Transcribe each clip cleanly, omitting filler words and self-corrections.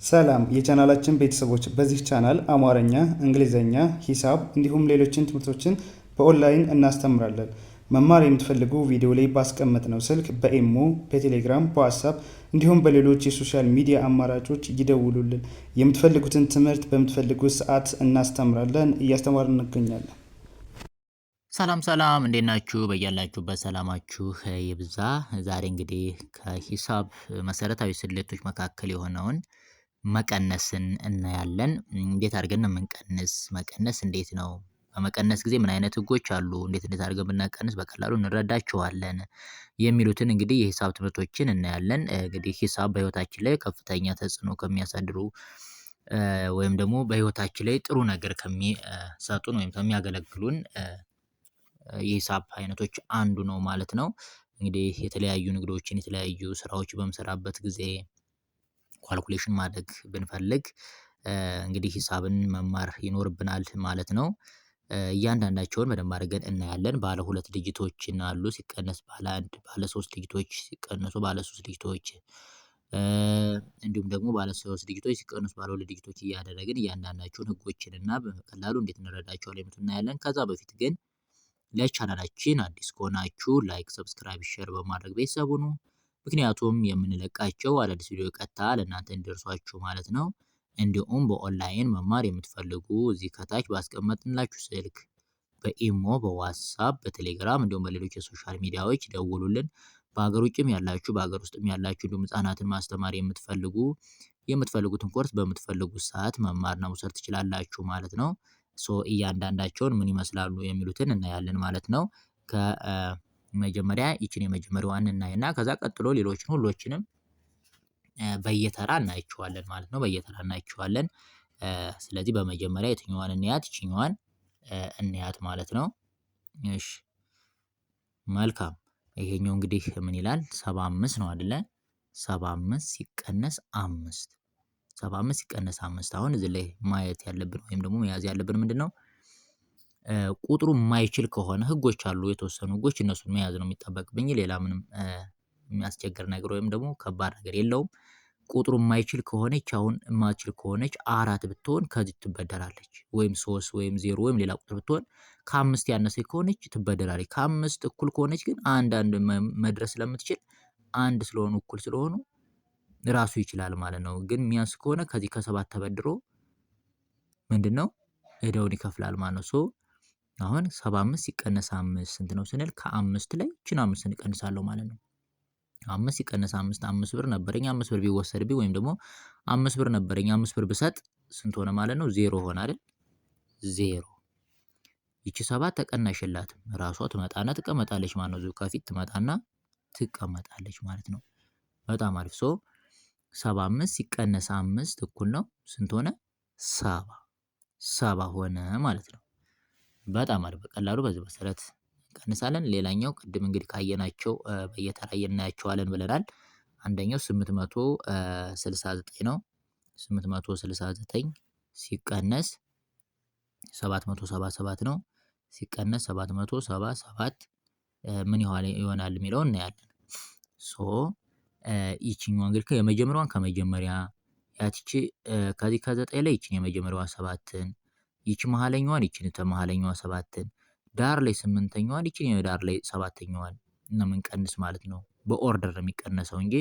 ሰላም የቻናላችን ቤተሰቦች፣ በዚህ ቻናል አማርኛ፣ እንግሊዘኛ፣ ሂሳብ እንዲሁም ሌሎችን ትምህርቶችን በኦንላይን እናስተምራለን። መማር የምትፈልጉ ቪዲዮ ላይ ባስቀመጥነው ስልክ በኢሞ፣ በቴሌግራም፣ በዋትስአፕ እንዲሁም በሌሎች የሶሻል ሚዲያ አማራጮች ይደውሉልን። የምትፈልጉትን ትምህርት በምትፈልጉት ሰዓት እናስተምራለን፣ እያስተማርን እንገኛለን። ሰላም እንዴት ናችሁ? በያላችሁበት ሰላማችሁ ይብዛ። ዛሬ እንግዲህ ከሂሳብ መሰረታዊ ስሌቶች መካከል የሆነውን መቀነስን እናያለን። እንዴት አድርገን ነው የምንቀንስ? መቀነስ እንዴት ነው? በመቀነስ ጊዜ ምን አይነት ህጎች አሉ? እንዴት አድርገን ብንቀንስ በቀላሉ እንረዳቸዋለን? የሚሉትን እንግዲህ የሂሳብ ትምህርቶችን እናያለን። እንግዲህ ሂሳብ በህይወታችን ላይ ከፍተኛ ተጽዕኖ ከሚያሳድሩ ወይም ደግሞ በህይወታችን ላይ ጥሩ ነገር ከሚሰጡን ወይም ከሚያገለግሉን የሂሳብ አይነቶች አንዱ ነው ማለት ነው። እንግዲህ የተለያዩ ንግዶችን የተለያዩ ስራዎች በምሰራበት ጊዜ ኳልኩሌሽን ማድረግ ብንፈልግ እንግዲህ ሂሳብን መማር ይኖርብናል ማለት ነው። እያንዳንዳቸውን በደንብ አድርገን እናያለን። ባለ 2 ዲጂቶችን አሉ፣ ሲቀነስ ባለ 1፣ ባለ 3 ዲጂቶች ሲቀነሱ ባለ 3 ዲጂቶች እንዲሁም ደግሞ ባለ 3 ዲጂቶች ሲቀነሱ ባለ 2 ዲጂቶች እያደረግን እያንዳንዳቸውን ህጎችን እና በቀላሉ እንዴት እንረዳቸዋለን የሚሉትን እናያለን። ከዛ በፊት ግን ለቻናላችን አዲስ ከሆናችሁ ላይክ፣ ሰብስክራይብ፣ ሼር በማድረግ ቤተሰብ ሁኑ። ምክንያቱም የምንለቃቸው አዳዲስ ቪዲዮ ቀጥታ ለእናንተ እንዲደርሷችሁ ማለት ነው። እንዲሁም በኦንላይን መማር የምትፈልጉ እዚህ ከታች ባስቀመጥንላችሁ ስልክ በኢሞ፣ በዋትስአፕ፣ በቴሌግራም እንዲሁም በሌሎች የሶሻል ሚዲያዎች ደውሉልን። በሀገር ውጭም ያላችሁ በሀገር ውስጥም ያላችሁ እንዲሁም ህጻናትን ማስተማር የምትፈልጉትን ኮርስ በምትፈልጉት ሰዓት መማርና መውሰድ ትችላላችሁ ማለት ነው። እያንዳንዳቸውን ምን ይመስላሉ የሚሉትን እናያለን ማለት ነው። ከመጀመሪያ ይችን የመጀመሪያዋን እናይና ከዛ ቀጥሎ ሌሎችን ሁሎችንም በየተራ እናያቸዋለን ማለት ነው። በየተራ እናያቸዋለን። ስለዚህ በመጀመሪያ የትኛዋን እንያት? ይችኛዋን እንያት ማለት ነው። እሺ መልካም። ይሄኛው እንግዲህ ምን ይላል? 75 ነው አይደለ? 75 ሲቀነስ 5 75 ሲቀነስ 5 አሁን እዚህ ላይ ማየት ያለብን ወይም ደግሞ መያዝ ያለብን ምንድነው? ቁጥሩ የማይችል ከሆነ ህጎች አሉ፣ የተወሰኑ ህጎች፣ እነሱን መያዝ ነው የሚጠበቅብኝ። ሌላ ምንም የሚያስቸግር ነገር ወይም ደግሞ ከባድ ነገር የለውም። ቁጥሩ የማይችል ከሆነች አሁን የማትችል ከሆነች 4 ብትሆን ከዚህ ትበደራለች፣ ወይም 3 ወይም 0 ወይም ሌላ ቁጥር ብትሆን ከ5 ያነሰች ከሆነች ትበደራለች። ከ5 እኩል ከሆነች ግን አንድ መድረስ ስለምትችል አንድ ስለሆኑ እኩል ስለሆኑ ራሱ ይችላል ማለት ነው። ግን የሚያንስ ከሆነ ከዚህ ከ7 ተበድሮ ምንድነው እዳውን ይከፍላል ማለት ነው። አሁን 75 ሲቀነስ 5 ስንት ነው ስንል ከ5 ላይ ይችን 5 እንቀንሳለሁ ማለት ነው። 5 ሲቀነስ 5 ብር ነበረኝ። 5 ብር ቢወሰድብኝ ወይም ደግሞ 5 ብር ነበረኝ 5 ብር ብሰጥ ስንት ሆነ ማለት ነው? 0 ሆነ አይደል? 0 ይቺ 7 ተቀናሽ የላትም፣ ራሷ ትመጣና ትቀመጣለች ማለት ነው። እዚሁ ከፊት ትመጣና ትቀመጣለች ማለት ነው። በጣም አሪፍ። 75 ሲቀነስ 5 እኩል ነው ስንት ሆነ? 7 ሆነ ማለት ነው። በጣም አሪፍ። በቀላሉ በዚህ መሰረት እንቀንሳለን። ሌላኛው ቅድም እንግዲህ ካየናቸው በየተራ እናያቸዋለን ብለናል። አንደኛው 869 ነው። 869 ሲቀነስ 777 ነው። ሲቀነስ 777 ምን ይሆናል የሚለውን እናያለን። ይቺኛዋ እንግዲህ የመጀመሪያዋን ከመጀመሪያ ያቺ ከዚህ ከ9 ላይ ይቺን የመጀመሪያዋን 7ን፣ ይቺ መሀለኛዋን ይቺን ከመሀለኛዋ 7ን፣ ዳር ላይ 8ኛዋን ይቺን የዳር ላይ 7ኛዋን እና ምንቀንስ ማለት ነው። በኦርደር ነው የሚቀነሰው እንጂ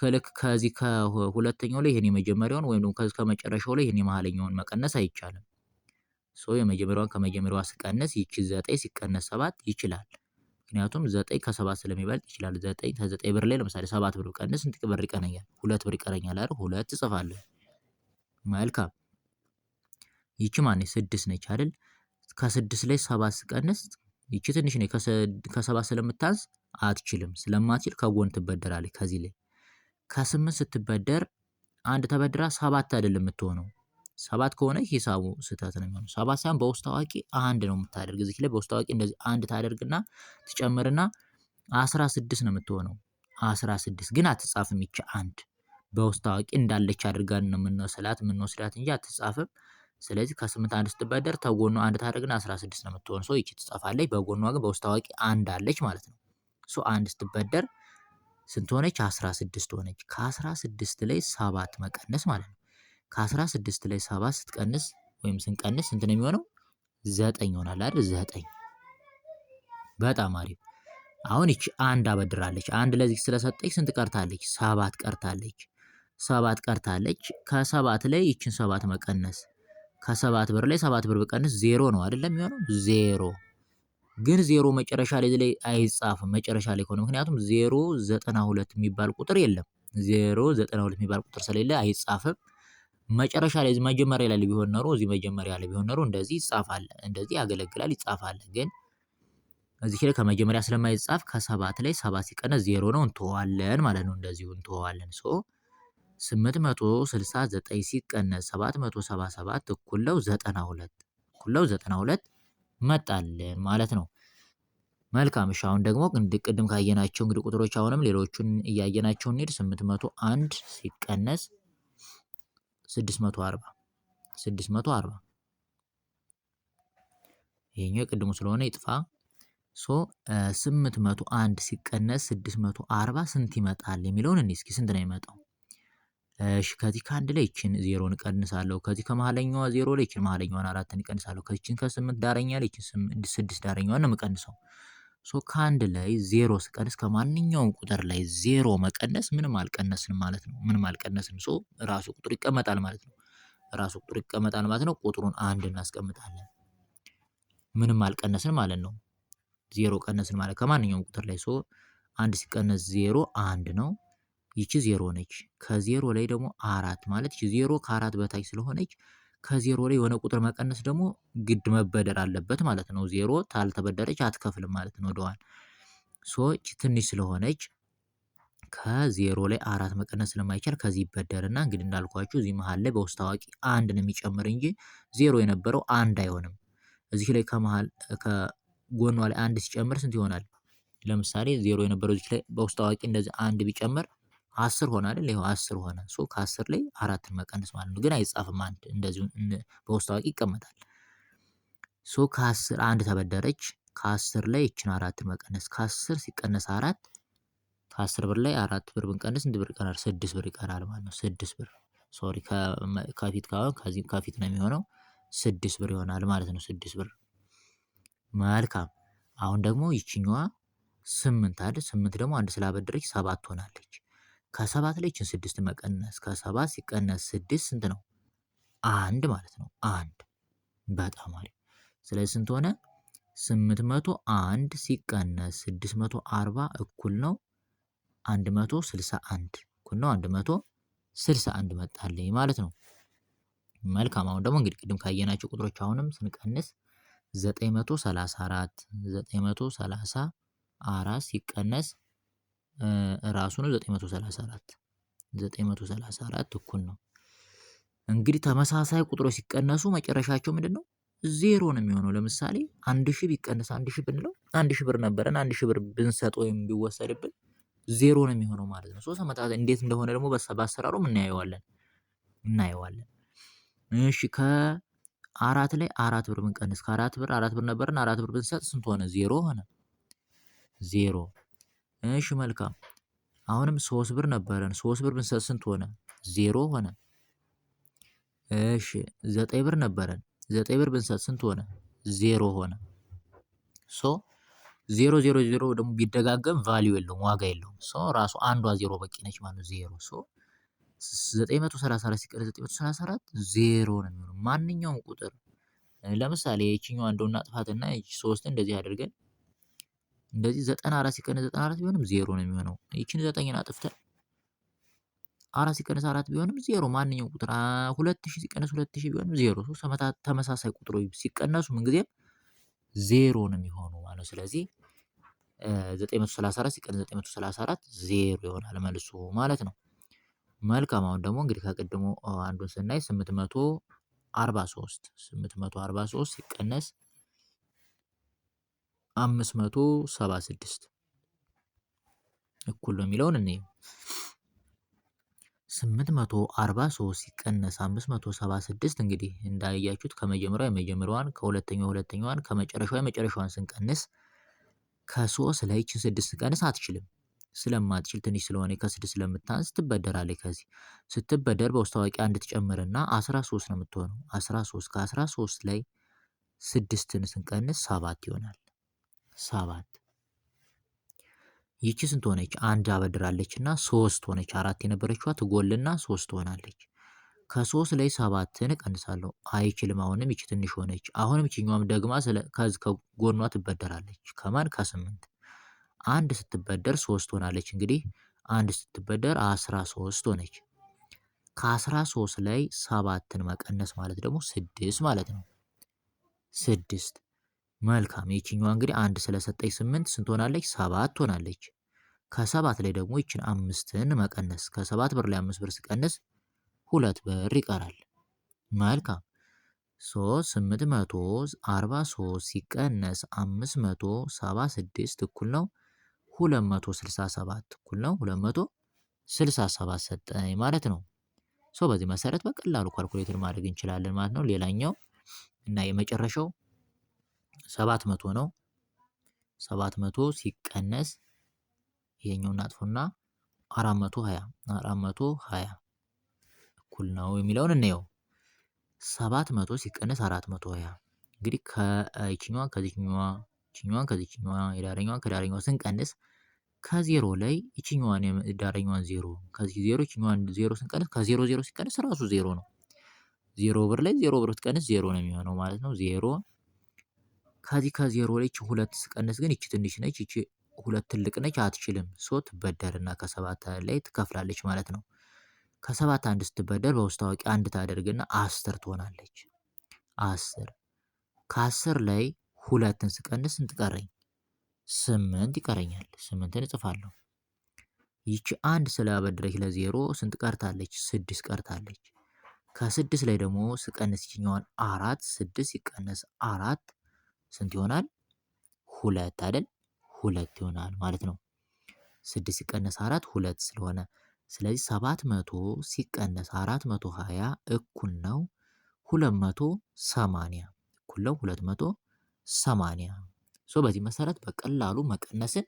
ልክ ከዚህ ከሁለተኛው ላይ ይሄን የመጀመሪያውን ወይም ደግሞ ከዚህ ከመጨረሻው ላይ ይሄን የመሀለኛውን መቀነስ አይቻልም። የመጀመሪያዋን ከመጀመሪያዋ ስቀነስ ይቺ 9 ሲቀነስ 7 ይችላል። ምክንያቱም 9 ከ7 ስለሚበልጥ ይችላል። 9 ከ9 ብር ላይ ለምሳሌ 7 ብር ቀንስ ስንት ብር ይቀረኛል? 2 ብር ይቀረኛል አይደል? 2 እጽፋለሁ። መልካም። ይቺ ማነች? 6 ነች አይደል? ከ6 ላይ 7 ስቀንስ ይቺ ትንሽ ነች፣ ከ7 ስለምታንስ አትችልም። ስለማትችል ከጎን ትበደራለች። ከዚህ ላይ ከ8 ስትበደር አንድ ተበድራ 7 አይደለም የምትሆነው። 7 ከሆነ ሂሳቡ ስህተት ነው የሚሆነው። 7 ሳይሆን በውስጥ አዋቂ 1 ነው የምታደርግ። እዚህ ላይ በውስጥ አዋቂ እንደዚህ 1 ታደርግና ትጨምርና 16 ነው የምትሆነው። 16 ግን አትጻፍም። ይቺ 1 በውስጥ አዋቂ እንዳለች አድርጋን ነው የምንወስዳት እንጂ አትጻፍም። ስለዚህ ከ8 1 ስትበደር ተጎኗ 1 ታደርግና 16 ነው የምትሆነው። ይቺ ትጻፋለች። በጎኗ ግን በውስጥ አዋቂ 1 አለች ማለት ነው። 1 ስትበደር ስንት ሆነች? 16 ሆነች። ከ16 ላይ 7 መቀነስ ማለት ነው። ከ16 ላይ 7 ስትቀንስ ወይም ስንቀንስ ስንት ነው የሚሆነው? 9 ይሆናል አይደል? 9። በጣም አሪፍ። አሁን ይቺ አንድ አበድራለች። አንድ ለዚህ ስለሰጠች ስንት ቀርታለች? 7 ቀርታለች። 7 ቀርታለች። ከ7 ላይ ይቺን 7 መቀነስ ከ7 ብር ላይ 7 ብር ብቀንስ 0 ነው አይደለም የሚሆነው? 0 ግን 0 መጨረሻ ላይ አይጻፍም። መጨረሻ ላይ ከሆነ ምክንያቱም 092 የሚባል ቁጥር የለም። 092 የሚባል ቁጥር ስለሌለ አይጻፍም። መጨረሻ ላይ እዚህ መጀመሪያ ላይ ቢሆን ኖሮ እንደዚህ ይጻፋል። እንደዚህ ያገለግላል፣ ይጻፋል። ግን እዚህ ላይ ከመጀመሪያ ስለማይጻፍ ከ7 ላይ 7 ሲቀነስ 0 ነው፣ እንተዋለን ማለት ነው። እንደዚሁ እንተዋለን። 869 ሲቀነስ 777 እኩል ነው 92 መጣልን ማለት ነው። መልካም። እሺ አሁን ደግሞ ቅድም ካየናቸው እንግዲህ ቁጥሮች አሁንም ሌሎቹን እያየናቸው እንሂድ። 801 ሲቀነስ 640 ይሄኛው የቅድሙ ስለሆነ ይጥፋ። 801 ሲቀነስ 640 ስንት ይመጣል የሚለውን እኔ እስኪ ስንት ነው የሚመጣው? እሺ ከዚህ ከአንድ ላይ ይችን 0 እቀንሳለሁ። ከዚህ ከመሀለኛዋ 0 ላይ ይችን መሀለኛዋን 4 እቀንሳለሁ። ከዚህችን ከ8 ዳረኛ ላይ ይችን 6 ዳረኛዋን ነው የምቀንሰው። ከአንድ ላይ 0 ስቀንስ ከማንኛውም ቁጥር ላይ 0 መቀነስ ምንም አልቀነስንም ማለት ነው። ምንም አልቀነስንም። ራሱ ቁጥሩ ይቀመጣል ማለት ነው። ቁጥሩን 1 እናስቀምጣለን። ምንም አልቀነስን ማለት ነው። 0 ቀነስን ማለት ከማንኛውም ቁጥር ላይ 1 ሲቀነስ 0 1 ነው። ይቺ 0 ነች። ከ0 ላይ ደግሞ 4 ማለት ይቺ 0 ከ4 በታች ስለሆነች ከ0 ላይ የሆነ ቁጥር መቀነስ ደግሞ ግድ መበደር አለበት ማለት ነው። 0 ታልተበደረች አትከፍልም ማለት ነው ወደዋል። ይቺ ትንሽ ስለሆነች ከ0 ላይ 4 መቀነስ ስለማይቻል ከዚህ ይበደርና እንግዲህ እንዳልኳችሁ እዚህ መሃል ላይ በውስጥ ታዋቂ 1 ነው የሚጨምር እንጂ 0 የነበረው 1 አይሆንም። እዚህ ላይ ከጎኗ ላይ 1 ሲጨምር ስንት ይሆናል? ለምሳሌ 0 የነበረው እዚህ ላይ በውስጥ ታዋቂ እንደዚህ 1 ቢጨምር 10 ሆነ አይደል? ይሄው 10 ሆነ። ከ10 ላይ 4ን መቀነስ ማለት ነው። ግን አይጻፍም። አንድ እንደዚሁ በውስጥ ታዋቂ ይቀመጣል። ከ10 1 ተበደረች። ከ10 ላይ ይችን 4 መቀነስ ከ10 ሲቀነስ 4 ከ10 ብር ላይ 4 ብር ብንቀንስ ስንት ብር ይቀራል? 6 ብር ይቀራል ማለት ነው። 6 ብር ሶሪ ከፊት ከዚህ ከፊት ነው የሚሆነው 6 ብር ይሆናል ማለት ነው። 6 ብር። መልካም። አሁን ደግሞ ይችኛዋ 8 አይደል? 8 ደግሞ 1 ስላበደረች 7 ትሆናለች። ከ7 ላይ ይችን 6 መቀነስ ከ7 ሲቀነስ 6 ስንት ነው? 1 ማለት ነው። 1 በጣም አሪፍ። ስለዚህ ስንት ሆነ? 801 ሲቀነስ 640 እኩል ነው 161 እኩል ነው 161 መጣልኝ ማለት ነው። መልካም። አሁን ደግሞ እንግዲህ ቅድም ካየናቸው ቁጥሮች አሁንም ስንቀንስ 934 ሲቀነስ ራሱ ነው 934 እኩል ነው። እንግዲህ ተመሳሳይ ቁጥሮች ሲቀነሱ መጨረሻቸው ምንድን ነው? 0 ነው የሚሆነው። ለምሳሌ 1000 ቢቀነስ 1000 ብንለው 1000 ብር ነበረን 1000 ብር ብንሰጥ ወይም ቢወሰድብን 0 ነው የሚሆነው ማለት ነው። ተመሳሳይ እንዴት እንደሆነ ደግሞ በአሰራሩም እናየዋለን። እሺ ከ4 ላይ 4 ብር ብንቀንስ ከ4 ብር 4 ብር ነበረን 4 ብር ብንሰጥ ስንት ሆነ? 0 ሆነ። 0። እሺ መልካም። አሁንም 3 ብር ነበረን 3 ብር ብንሰጥ ስንት ሆነ? 0 ሆነ። እሺ 9 ብር ነበረን 9 ብር ብንሰጥ ስንት ሆነ? 0 ሆነ። 0 0 0 ደግሞ ቢደጋገም ቫልዩ የለውም፣ ዋጋ የለውም። ራሱ አንዷ 0 በቂ ነች ማለት ነው። 0 934 ሲቀነስ 934 0 ነው የሚሆነው። ማንኛውም ቁጥር ለምሳሌ ይቺኛዋን እንደው እናጥፋትና ይቺ 3 እንደዚህ አድርገን እንደዚህ 94 ሲቀነስ 94 ቢሆንም 0 ነው የሚሆነው። ይቺን 9ን አጥፍተን 4 ሲቀነስ 4 ቢሆንም 0። ማንኛውም ቁጥር 2000 ሲቀነስ 2000 ቢሆንም 0። ተመሳሳይ ቁጥሮች ሲቀነሱ ምንጊዜም 0 ነው የሚሆነው ማለት ነው። ስለዚህ 934 ሲቀነስ 934 0 ይሆናል መልሱ ማለት ነው። መልካም። አሁን ደግሞ እንግዲህ ከቅድሞ አንዱን ስናይ 843 ሲቀነስ 576 እኩል ነው የሚለውን እንየው። 843 ሲቀነስ 576 እንግዲህ እንዳያችሁት ከመጀመሪያው የመጀመሪያዋን ከሁለተኛው ከመጨረሻው የመጨረሻዋን ስንቀንስ ከ3 ላይ ይችን 6 ስንቀንስ አትችልም። ስለማትችል ትንሽ ስለሆነ ከ6 ስለምታንስ ትበደራለች። ከዚህ ስትበደር በውስጥ ታዋቂ አንድ ትጨምርና 13 ነው የምትሆነው። 13 ከ13 ላይ 6ን ስንቀንስ 7 ይሆናል። 7 ይቺ ስንት ሆነች? አንድ አበድራለች እና 3 ሆነች። 4 የነበረችዋ ትጎልና 3 ትሆናለች። ከ3 ላይ 7ን እቀንሳለሁ። አይችልም። አሁንም ይቺ ትንሽ ሆነች። አሁንም ይችኛዋም ደግማ ከዚህ ከጎኗ ትበደራለች። ከማን? ከ8 አንድ ስትበደር 3 ሆናለች። እንግዲህ አንድ ስትበደር 13 ሆነች። ከ13 ላይ 7ን መቀነስ ማለት ደግሞ 6 ማለት ነው። 6 መልካም። ይችኛዋ እንግዲህ አንድ ስለሰጠኝ 8 ስንት ሆናለች? 7 ሆናለች። ከ7 ላይ ደግሞ ይችን 5ን መቀነስ ከ7 ብር ላይ 5 ብር ስቀንስ 2 ብር ይቀራል። መልካም 843 ሲቀነስ 576 እኩል ነው 267 እኩል ነው 267 ሰጠኝ ማለት ነው። በዚህ መሰረት በቀላሉ ካልኩሌተር ማድረግ እንችላለን ማለት ነው። ሌላኛው እና የመጨረሻው 700 ነው። 700 ሲቀነስ ይሄኛው እናጥፎና 420 እኩል ነው የሚለውን እንየው። 700 ሲቀነስ 420 እንግዲህ ከዚህኛዋ የዳረኛዋን ከዳረኛዋ ስንቀንስ ከዜሮ ላይ ይችኛዋን የዳረኛዋን ዜሮ ከዚህ ዜሮ ይችኛዋን ዜሮ ስንቀንስ ከዜሮ ዜሮ ሲቀንስ ራሱ ዜሮ ነው። 0 ብር ላይ 0 ብር ትቀንስ 0 ነው የሚሆነው ማለት ነው። 0 ከዚህ ከዜሮ ላይ ይቺ 2 ስቀንስ ግን ይቺ ትንሽ ነች። ይቺ 2 ትልቅ ነች፣ አትችልም። ትበደርና ከ7 ላይ ትከፍላለች ማለት ነው። ከ7 አንድ ስትበደር በውስጥ ታዋቂ አንድ ታደርግና 10 ትሆናለች። 10 ከ10 ላይ 2ን ስቀንስ ስንት ቀረኝ? 8 ይቀረኛል። 8ን እጽፋለሁ። ይቺ አንድ ስላበደረች ለዜሮ ስንት ቀርታለች? 6 ቀርታለች። ከ6 ላይ ደግሞ ስቀንስ ይችኛዋን 4 6 ሲቀነስ 4 ስንት ይሆናል? 2 አይደል? 2 ይሆናል ማለት ነው። 6 ሲቀነስ 4 2 ስለሆነ ስለዚህ 700 ሲቀነስ 420 እኩል ነው 280 እኩል ነው 280። በዚህ መሰረት በቀላሉ መቀነስን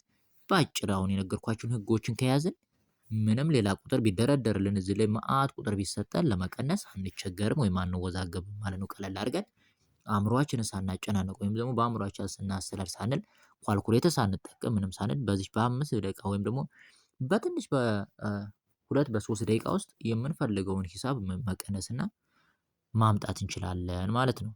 በአጭር አሁን የነገርኳችሁን ህጎችን ከያዝን ምንም ሌላ ቁጥር ቢደረደርልን እዚህ ላይ መዓት ቁጥር ቢሰጠን ለመቀነስ አንቸገርም ወይም አንወዛገብም ማለት ነው። ቀለል አድርገን አእምሯችንን ሳናጨናነቅ ወይም ደግሞ በአእምሯችን ስናሰላል ሳንል ኳልኩሌተር ሳንጠቀም ምንም ሳንል በዚህ በ5 ደቂቃ ወይም ደግሞ በትንሽ በ2 በ3 ደቂቃ ውስጥ የምንፈልገውን ሂሳብ መቀነስና ማምጣት እንችላለን ማለት ነው።